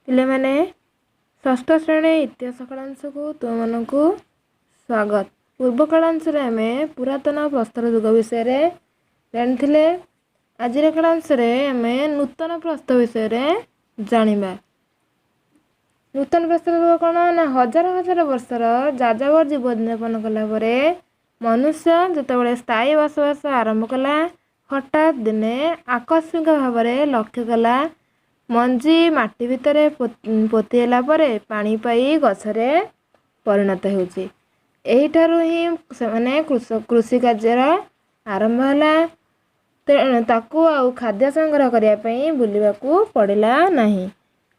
ପିଲାମାନେ ଷଷ୍ଠ ଶ୍ରେଣୀ ଇତିହାସ କଳାଂଶକୁ ତୁମମାନଙ୍କୁ ସ୍ୱାଗତ। ପୂର୍ବ କଳାଂଶରେ ଆମେ ପୁରାତନ ପ୍ରସ୍ତର ଯୁଗ ବିଷୟରେ ଜାଣିଥିଲେ। ଆଜିର କଳାଂଶରେ ଆମେ ନୂତନ ପ୍ରସ୍ତର ବିଷୟରେ ଜାଣିବା। ନୂତନ ପ୍ରସ୍ତର ଯୁଗ କ'ଣ ନା ହଜାର ହଜାର ବର୍ଷର ଯାଯାବର ଜୀବନଯାପନ କଲା ପରେ ମନୁଷ୍ୟ ଯେତେବେଳେ ସ୍ଥାୟୀ ବସବାସ ଆରମ୍ଭ କଲା, ହଠାତ୍ ଦିନେ ଆକସ୍ମିକ ଭାବରେ ଲକ୍ଷ୍ୟ କଲା ମଞ୍ଜି ମାଟି ଭିତରେ ପୋତି ହେଲା ପରେ ପାଣି ପାଇ ଗଛରେ ପରିଣତ ହେଉଛି। ଏହିଠାରୁ ହିଁ ସେମାନେ କୃଷି କାର୍ଯ୍ୟର ଆରମ୍ଭ ହେଲା। ତେଣୁ ତାକୁ ଆଉ ଖାଦ୍ୟ ସଂଗ୍ରହ କରିବା ପାଇଁ ବୁଲିବାକୁ ପଡ଼ିଲା ନାହିଁ।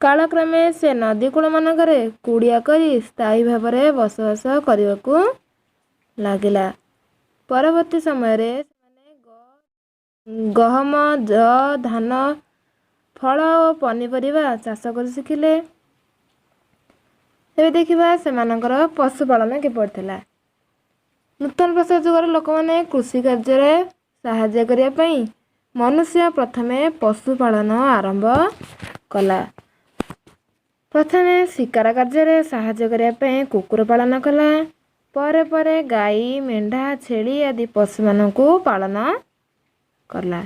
କାଳକ୍ରମେ ସେ ନଦୀ କୂଳମାନଙ୍କରେ କୁଡ଼ିଆ କରି ସ୍ଥାୟୀ ଭାବରେ ବସବାସ କରିବାକୁ ଲାଗିଲା। ପରବର୍ତ୍ତୀ ସମୟରେ ସେମାନେ ଗହମ, ଯଅ, ଧାନ, ଫଳ ଓ ପନିପରିବା ଚାଷ କରି ଶିଖିଲେ। ଏବେ ଦେଖିବା ସେମାନଙ୍କର ପଶୁପାଳନ କିପରି ଥିଲା। ନୂତନ ପ୍ରସ୍ତର ଯୁଗର ଲୋକମାନେ କୃଷି କାର୍ଯ୍ୟରେ ସାହାଯ୍ୟ କରିବା ପାଇଁ ମନୁଷ୍ୟ ପ୍ରଥମେ ପଶୁପାଳନ ଆରମ୍ଭ କଲା। ପ୍ରଥମେ ଶିକାର କାର୍ଯ୍ୟରେ ସାହାଯ୍ୟ କରିବା ପାଇଁ କୁକୁର ପାଳନ କଲା। ପରେ ପରେ ଗାଈ, ମେଣ୍ଢା, ଛେଳି ଆଦି ପଶୁମାନଙ୍କୁ ପାଳନ କଲା।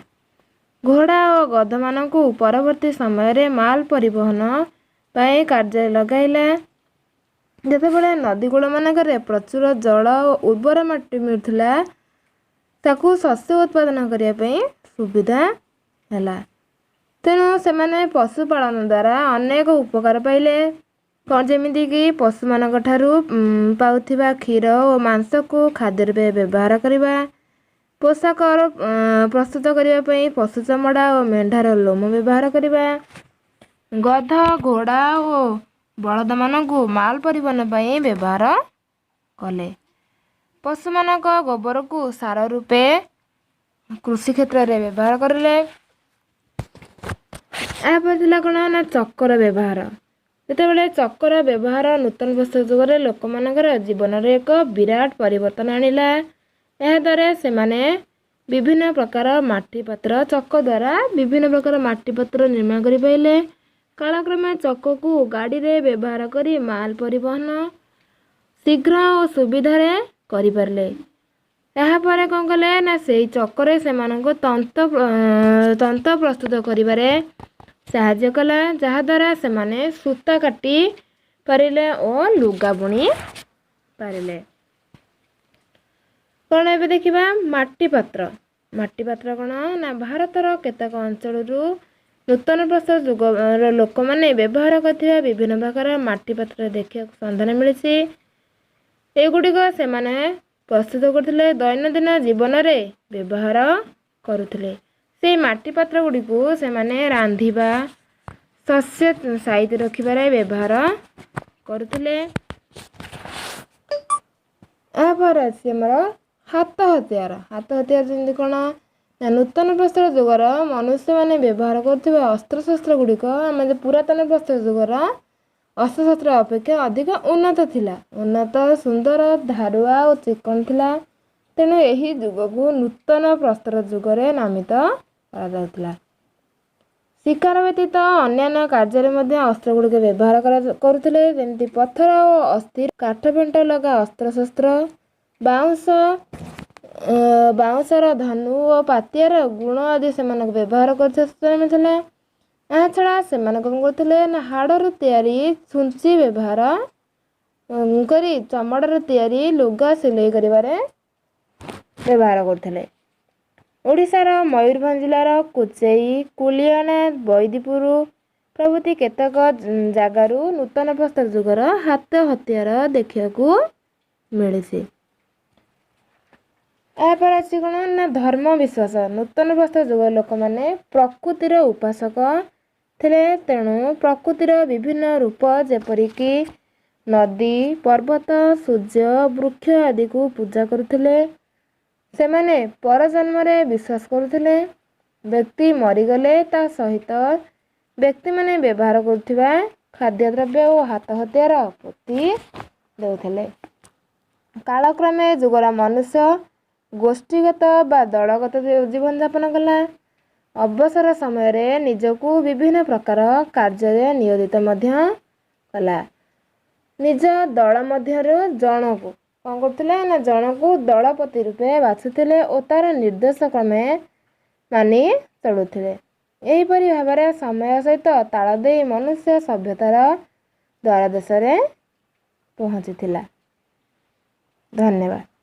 ଘୋଡ଼ା ଓ ଗଧମାନଙ୍କୁ ପରବର୍ତ୍ତୀ ସମୟରେ ମାଲ ପରିବହନ ପାଇଁ କାର୍ଯ୍ୟରେ ଲଗାଇଲା। ଯେତେବେଳେ ନଦୀ କୂଳମାନଙ୍କରେ ପ୍ରଚୁର ଜଳ ଓ ଉର୍ବର ମାଟି ମିଳୁଥିଲା, ତାକୁ ଶସ୍ୟ ଉତ୍ପାଦନ କରିବା ପାଇଁ ସୁବିଧା ହେଲା। ତେଣୁ ସେମାନେ ପଶୁପାଳନ ଦ୍ୱାରା ଅନେକ ଉପକାର ପାଇଲେ। ଯେମିତିକି ପଶୁମାନଙ୍କ ଠାରୁ ପାଉଥିବା କ୍ଷୀର ଓ ମାଂସକୁ ଖାଦ୍ୟ ରୂପେ ବ୍ୟବହାର କରିବା, ପୋଷାକ ପ୍ରସ୍ତୁତ କରିବା ପାଇଁ ପଶୁ ଚମଡ଼ା ଓ ମେଣ୍ଢାର ଲୋମ ବ୍ୟବହାର କରିବା, ଗଧ, ଘୋଡ଼ା ଓ ବଳଦମାନଙ୍କୁ ମାଲ ପରିବହନ ପାଇଁ ବ୍ୟବହାର କଲେ। ପଶୁମାନଙ୍କ ଗୋବରକୁ ସାର ରୂପେ କୃଷି କ୍ଷେତ୍ରରେ ବ୍ୟବହାର କରିଲେ। ଏହାପରେ ଥିଲା କ'ଣ ନା ଚକର ବ୍ୟବହାର। ଯେତେବେଳେ ଚକର ବ୍ୟବହାର ନୂତନ ପ୍ରସ୍ତର ଯୁଗରେ ଲୋକମାନଙ୍କର ଜୀବନରେ ଏକ ବିରାଟ ପରିବର୍ତ୍ତନ ଆଣିଲା। ଏହାଦ୍ୱାରା ସେମାନେ ବିଭିନ୍ନ ପ୍ରକାର ମାଟି ପାତ୍ର ଚକ ଦ୍ୱାରା ବିଭିନ୍ନ ପ୍ରକାର ମାଟି ପାତ୍ର ନିର୍ମାଣ କରିପାରିଲେ। କାଳକ୍ରମେ ଚକକୁ ଗାଡ଼ିରେ ବ୍ୟବହାର କରି ମାଲ ପରିବହନ ଶୀଘ୍ର ଓ ସୁବିଧାରେ କରିପାରିଲେ। ଏହାପରେ କ'ଣ କଲେ ନା ସେଇ ଚକରେ ସେମାନଙ୍କୁ ତନ୍ତ ପ୍ରସ୍ତୁତ କରିବାରେ ସାହାଯ୍ୟ କଲା, ଯାହାଦ୍ୱାରା ସେମାନେ ସୂତା କାଟି ପାରିଲେ ଓ ଲୁଗା ବୁଣି ପାରିଲେ। କ'ଣ ଏବେ ଦେଖିବା ମାଟି ପାତ୍ର। ମାଟି ପାତ୍ର କ'ଣ ନା ଭାରତର କେତେକ ଅଞ୍ଚଳରୁ ନୂତନ ପ୍ରସ୍ତର ଯୁଗର ଲୋକମାନେ ବ୍ୟବହାର କରୁଥିବା ବିଭିନ୍ନ ପ୍ରକାର ମାଟି ପାତ୍ର ଦେଖିବାକୁ ସନ୍ଧାନ ମିଳିଛି। ଏଗୁଡ଼ିକ ସେମାନେ ପ୍ରସ୍ତୁତ କରୁଥିଲେ, ଦୈନନ୍ଦିନ ଜୀବନରେ ବ୍ୟବହାର କରୁଥିଲେ। ସେଇ ମାଟି ପାତ୍ର ଗୁଡ଼ିକୁ ସେମାନେ ରାନ୍ଧିବା, ଶସ୍ୟ ସାଇତି ରଖିବାରେ ବ୍ୟବହାର କରୁଥିଲେ। ଏହାପରେ ଅଛି ଆମର ହାତ ହତିଆର। ହାତ ହତିଆର ଯେମିତି କ'ଣ ନା ନୂତନ ପ୍ରସ୍ତର ଯୁଗର ମନୁଷ୍ୟମାନେ ବ୍ୟବହାର କରୁଥିବା ଅସ୍ତ୍ରଶସ୍ତ୍ର ଗୁଡ଼ିକ ଆମ ପୁରାତନ ପ୍ରସ୍ତର ଯୁଗର ଅସ୍ତ୍ରଶସ୍ତ୍ର ଅପେକ୍ଷା ଅଧିକ ଉନ୍ନତ ଥିଲା। ଉନ୍ନତ, ସୁନ୍ଦର, ଧାରୁଆ ଓ ଚିକ୍କଣ ଥିଲା। ତେଣୁ ଏହି ଯୁଗକୁ ନୂତନ ପ୍ରସ୍ତର ଯୁଗରେ ନାମିତ କରାଯାଉଥିଲା। ଶିକାର ବ୍ୟତୀତ ଅନ୍ୟାନ୍ୟ କାର୍ଯ୍ୟରେ ମଧ୍ୟ ଅସ୍ତ୍ର ଗୁଡ଼ିକ ବ୍ୟବହାର କରୁଥିଲେ। ଯେମିତି ପଥର ଓ ଅସ୍ଥି, କାଠ ପେଣ୍ଟ ଲଗା ଅସ୍ତ୍ରଶସ୍ତ୍ର, ବାଉଁଶର ଧନୁ ଓ ପାତିଆର ଗୁଣ ଆଦି ସେମାନଙ୍କୁ ବ୍ୟବହାର କରୁଥିବା ସୂଚନା ମିଳିଥିଲା। ଏହାଛଡ଼ା ସେମାନେ କ'ଣ କରୁଥିଲେ ନା ହାଡ଼ରୁ ତିଆରି ଛୁଞ୍ଚି ବ୍ୟବହାର କରି ଚମଡ଼ାରୁ ତିଆରି ଲୁଗା ସିଲେଇ କରିବାରେ ବ୍ୟବହାର କରୁଥିଲେ। ଓଡ଼ିଶାର ମୟୂରଭଞ୍ଜ ଜିଲ୍ଲାର କୋଚେଇ, କୁଲିଅଣା, ବୈଦିପୁର ପ୍ରଭୃତି କେତେକ ଜାଗାରୁ ନୂତନ ପ୍ରସ୍ତର ଯୁଗର ହାତ ହତିଆର ଦେଖିବାକୁ ମିଳିଛି। ଏହାପରେ ଅଛି କ'ଣ ନା ଧର୍ମ ବିଶ୍ୱାସ। ନୂତନ ପ୍ରସ୍ତର ଯୁଗର ଲୋକମାନେ ପ୍ରକୃତିର ଉପାସକ ଥିଲେ। ତେଣୁ ପ୍ରକୃତିର ବିଭିନ୍ନ ରୂପ ଯେପରିକି ନଦୀ, ପର୍ବତ, ସୂର୍ଯ୍ୟ, ବୃକ୍ଷ ଆଦିକୁ ପୂଜା କରୁଥିଲେ। ସେମାନେ ପରଜନ୍ମରେ ବିଶ୍ୱାସ କରୁଥିଲେ। ବ୍ୟକ୍ତି ମରିଗଲେ ତା ସହିତ ବ୍ୟକ୍ତିମାନେ ବ୍ୟବହାର କରୁଥିବା ଖାଦ୍ୟଦ୍ରବ୍ୟ ଓ ହାତ ହତିଆର ପୋତି ଦେଉଥିଲେ। କାଳକ୍ରମେ ଯୁଗର ମନୁଷ୍ୟ ଗୋଷ୍ଠୀଗତ ବା ଦଳଗତ ଜୀବନଯାପନ କଲା। ଅବସର ସମୟରେ ନିଜକୁ ବିଭିନ୍ନ ପ୍ରକାର କାର୍ଯ୍ୟରେ ନିୟୋଜିତ ମଧ୍ୟ କଲା। ନିଜ ଦଳ ମଧ୍ୟରୁ ଜଣକୁ କ'ଣ କରୁଥିଲେ ନା ଜଣକୁ ଦଳପତି ରୂପେ ବାଛୁଥିଲେ ଓ ତା'ର ନିର୍ଦ୍ଦେଶ କ୍ରମେ ମାନି ଚଳୁଥିଲେ। ଏହିପରି ଭାବରେ ସମୟ ସହିତ ତାଳ ଦେଇ ମନୁଷ୍ୟ ସଭ୍ୟତାର ଦ୍ୱାରଦେଶରେ ପହଞ୍ଚିଥିଲା। ଧନ୍ୟବାଦ।